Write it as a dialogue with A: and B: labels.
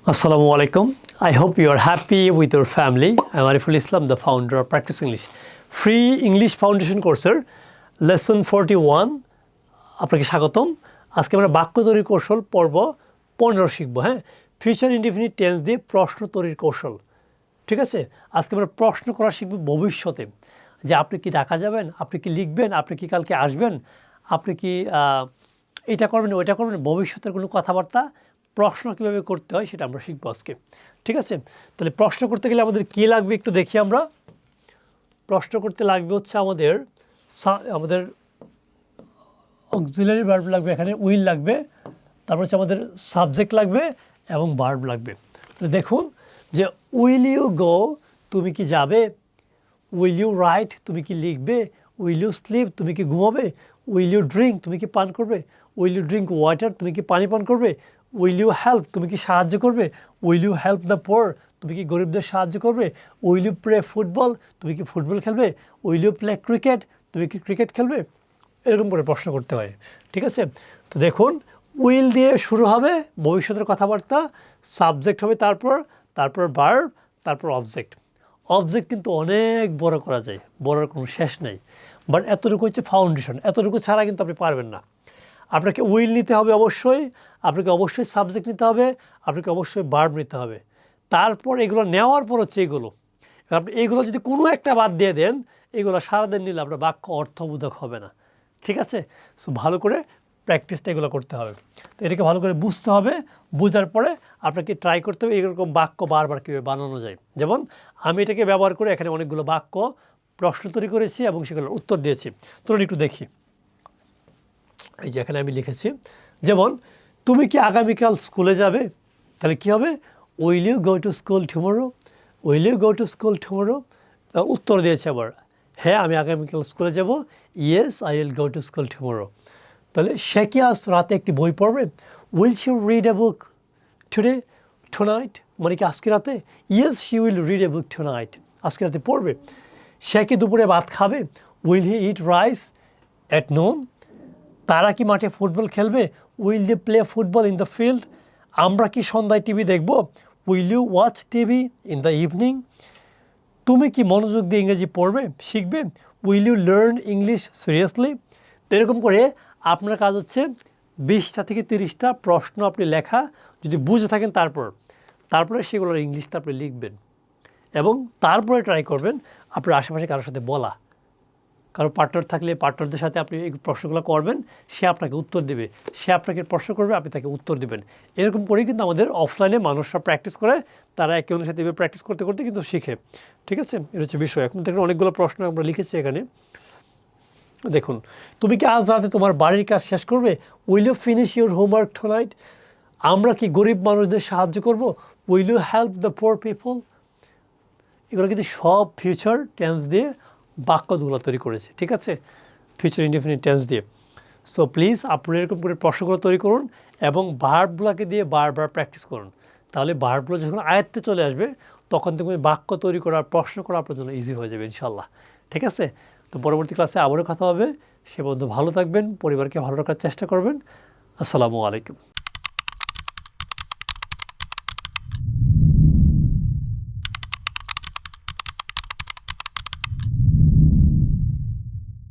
A: Assalamu alaikum. I hope you are happy with your family. I'm Ariful Islam, the founder of Practice English. Free English Foundation কোর্সের lesson 41 আপনাকে স্বাগতম। আজকে আমরা বাক্য তৈরির কৌশল পর্ব 15 শিখব। হ্যাঁ, ফিউচার ইনডিফিনিট টেন্স দিয়ে প্রশ্ন তৈরির কৌশল। ঠিক আছে, আজকে আমরা প্রশ্ন করা শিখব ভবিষ্যতে, যে আপনি কি ঢাকা যাবেন, আপনি কি লিখবেন, আপনি কি কালকে আসবেন, আপনি কি এটা করবেন ওইটা করবেন, ভবিষ্যতের কোনো কথাবার্তা প্রশ্ন কীভাবে করতে হয় সেটা আমরা শিখবো আজকে। ঠিক আছে, তাহলে প্রশ্ন করতে গেলে আমাদের কী লাগবে একটু দেখি। আমরা প্রশ্ন করতে লাগবে হচ্ছে আমাদের অক্সিলারি ভার্ব লাগবে, এখানে উইল লাগবে, তারপর হচ্ছে আমাদের সাবজেক্ট লাগবে এবং ভার্ব লাগবে। তো দেখুন যে উইল ইউ গো, তুমি কি যাবে, উইল ইউ রাইট, তুমি কি লিখবে, উইল ইউ স্লিপ, তুমি কি ঘুমাবে, উইল ইউ ড্রিঙ্ক, তুমি কি পান করবে, উইল ইউ ড্রিঙ্ক ওয়াটার, তুমি কি পানি পান করবে, উইল ইউ হেল্প, তুমি কি সাহায্য করবে, will you help the poor, তুমি কি গরিবদের সাহায্য করবে, উইল ইউ প্লে ফুটবল, তুমি কি ফুটবল খেলবে, উইল ইউ প্লে ক্রিকেট, তুমি কি ক্রিকেট খেলবে, এরকম করে প্রশ্ন করতে হয়। ঠিক আছে, তো দেখুন উইল দিয়ে শুরু হবে ভবিষ্যতের কথাবার্তা, সাবজেক্ট হবে তারপর ভার্ব, তারপর অবজেক্ট। অবজেক্ট কিন্তু অনেক বড় করা যায়, বড়ার কোনো শেষ নেই, বাট এতটুকু হচ্ছে ফাউন্ডেশন, এতটুকু ছাড়া কিন্তু আপনি পারবেন না। আপনাকে উইল নিতে হবে অবশ্যই, আপনাকে অবশ্যই সাবজেক্ট নিতে হবে, আপনাকে অবশ্যই ভার্ব নিতে হবে, তারপর এগুলো নেওয়ার পর হচ্ছে এগুলো। আপনি এগুলো যদি কোনো একটা বাদ দিয়ে দেন, এগুলো সারাদিন নিলে আপনার বাক্য অর্থবোধক হবে না। ঠিক আছে, সো ভালো করে প্র্যাকটিসটা এগুলো করতে হবে। তো এটাকে ভালো করে বুঝতে হবে, বোঝার পরে আপনাকে ট্রাই করতে হবে এরকম বাক্য বারবার কীভাবে বানানো যায়। যেমন আমি এটাকে ব্যবহার করে এখানে অনেকগুলো বাক্য প্রশ্ন তৈরি করেছি এবং সেগুলোর উত্তর দিয়েছি। চলুন একটু দেখি। এই যে এখানে আমি লিখেছি, যেমন তুমি কি আগামীকাল স্কুলে যাবে, তাহলে কী হবে, will you go to school tomorrow, will you go to school tomorrow. উত্তর দিয়েছে আবার, হ্যাঁ আমি আগামীকাল স্কুলে যাব, yes I will go to school tomorrow. তাহলে সে কি আজ রাতে একটি বই পড়বে, will she read a book today tonight, মানে কি আজকে রাতে, yes she will read a book tonight, আজকে রাতে পড়বে। সে কি দুপুরে ভাত খাবে, will he eat rice at known. তারা কি মাঠে ফুটবল খেলবে, will they play football in the field. আমরা কি সন্ধ্যায় টিভি দেখব, will you watch TV in the evening. তুমি কি মনোযোগ দিয়ে ইংরেজি পড়বে শিখবে, will you learn English seriously. তো এরকম করে আপনার কাজ হচ্ছে 20টা থেকে 30টা প্রশ্ন আপনি লেখা, যদি বুঝে থাকেন তারপরে সেগুলোর ইংলিশটা আপনি লিখবেন এবং তারপরে ট্রাই করবেন আপনার আশেপাশে কারোর সাথে বলা। কারো পার্টনার থাকলে পার্টনারদের সাথে আপনি এই প্রশ্নগুলো করবেন, সে আপনাকে উত্তর দেবে, সে আপনাকে প্রশ্ন করবে, আপনি তাকে উত্তর দেবেন। এরকম করেই কিন্তু আমাদের অফলাইনে মানুষরা প্র্যাকটিস করে, তারা একে অন্যের সাথে প্র্যাকটিস করতে করতে কিন্তু শিখে। ঠিক আছে, এটা হচ্ছে বিষয়। এখন দেখুন অনেকগুলো প্রশ্ন আমরা লিখেছি এখানে। দেখুন, তুমি কি আজ রাতে তোমার বাড়ির কাজ শেষ করবে, will you finish your homework tonight. আমরা কি গরিব মানুষদের সাহায্য করব, will you help the poor people. এগুলো কিন্তু সব ফিউচার টেন্স দিয়ে বাক্যগুলো তৈরি করেছে। ঠিক আছে, ফিউচার ইনডিফিনিট টেন্স দিয়ে। সো প্লিজ আপনারা এরকম করে প্রশ্নগুলো তৈরি করুন এবং ভার্বগুলোকে দিয়ে বারবার প্র্যাকটিস করুন। তাহলে ভার্বগুলো যখন আয়ত্তে চলে আসবে, তখন দেখবেন বাক্য তৈরি করা, প্রশ্ন করা আপনার জন্য ইজি হয়ে যাবে ইনশাল্লাহ। ঠিক আছে, তো পরবর্তী ক্লাসে আবারও কথা হবে। সে পর্যন্ত ভালো থাকবেন, পরিবারকে ভালো রাখার চেষ্টা করবেন। আসসালামু আলাইকুম।